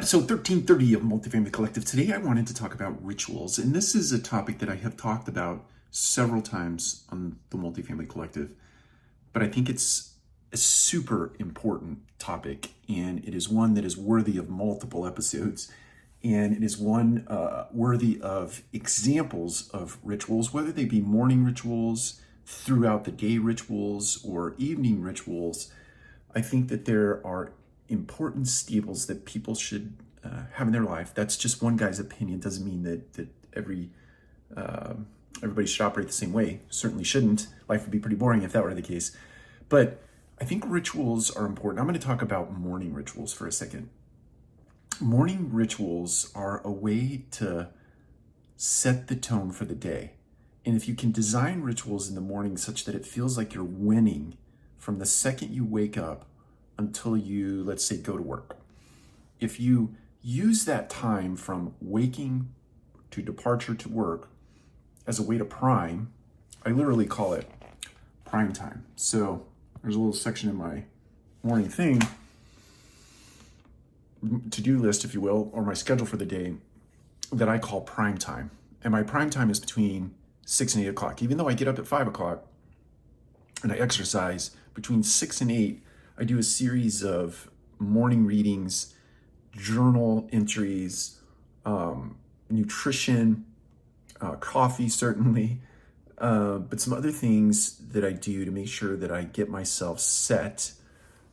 Episode 1330 of Multifamily Collective. Today I wanted to talk about rituals, and this is a topic that I have talked about several times on the Multifamily Collective, but I think it's a super important topic, and it is one that is worthy of multiple episodes, and it is one worthy of examples of rituals, whether they be morning rituals, throughout the day rituals, or evening rituals. I think that there are important staples that people should have in their life. That's just one guy's opinion. Doesn't mean that everybody should operate the same way. Certainly shouldn't. Life would be pretty boring if that were the case. But I think rituals are important. I'm going to talk about morning rituals for a second. Morning rituals are a way to set the tone for the day. And if you can design rituals in the morning such that it feels like you're winning from the second you wake up until you, let's say, go to work. If you use that time from waking to departure to work as a way to prime, I literally call it prime time. So there's a little section in my morning thing, to-do list, if you will, or my schedule for the day that I call prime time. And my prime time is between 6 and 8 o'clock. Even though I get up at 5 o'clock and I exercise, between 6 and 8, I do a series of morning readings, journal entries, nutrition, coffee certainly, but some other things that I do to make sure that I get myself set,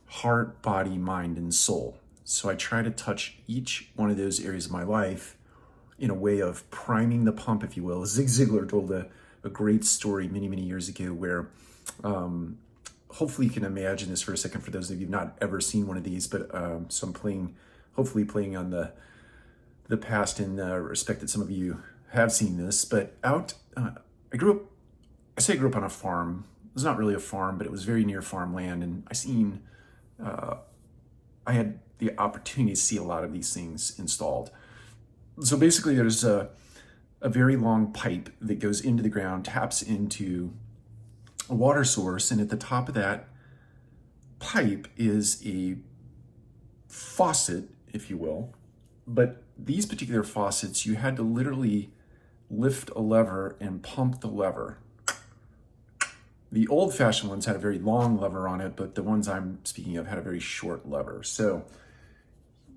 heart, body, mind, and soul. So I try to touch each one of those areas of my life in a way of priming the pump, if you will. Zig Ziglar told a great story many, many years ago where hopefully you can imagine this for a second for those of you who've not ever seen one of these, but so I'm hopefully playing on the past in respect that some of you have seen this. But I grew up on a farm. It was not really a farm, but it was very near farmland, and I had the opportunity to see a lot of these things installed. So basically there's a very long pipe that goes into the ground, taps into a water source, and at the top of that pipe is a faucet, if you will. But these particular faucets, you had to literally lift a lever and pump the lever. The old-fashioned ones had a very long lever on it, but the ones I'm speaking of had a very short lever. So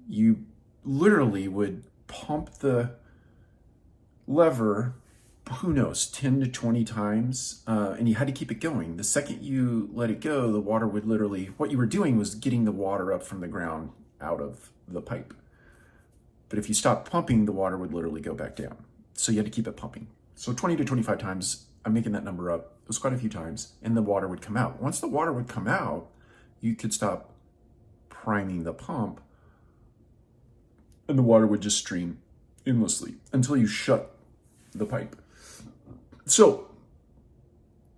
you literally would pump the lever, who knows, 10 to 20 times, and you had to keep it going. The second you let it go, the water would literally, what you were doing was getting the water up from the ground out of the pipe. But if you stopped pumping, the water would literally go back down. So you had to keep it pumping. So 20 to 25 times, I'm making that number up. It was quite a few times, and the water would come out. Once the water would come out, you could stop priming the pump, and the water would just stream endlessly until you shut the pipe. So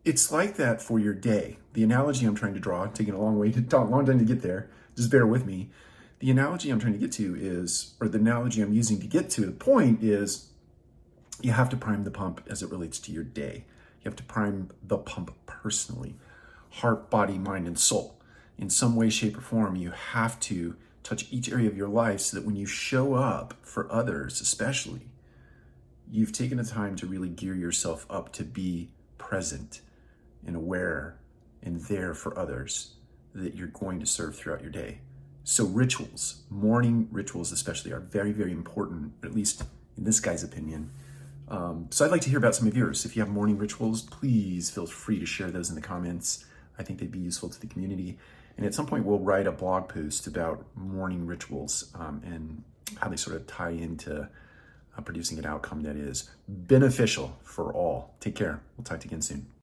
it's like that for your day. The analogy I'm trying to draw, taking a long time to get there, just bear with me. The analogy I'm trying to get to is, or the analogy I'm using to get to the point is, you have to prime the pump as it relates to your day. You have to prime the pump personally, heart, body, mind, and soul. In some way, shape, or form, you have to touch each area of your life so that when you show up for others, especially, you've taken the time to really gear yourself up to be present and aware and there for others that you're going to serve throughout your day. So rituals, morning rituals especially, are very, very important, at least in this guy's opinion. So I'd like to hear about some of yours. If you have morning rituals, please feel free to share those in the comments. I think they'd be useful to the community. And at some point, we'll write a blog post about morning rituals and how they sort of tie into producing an outcome that is beneficial for all. Take care. We'll talk to you again soon.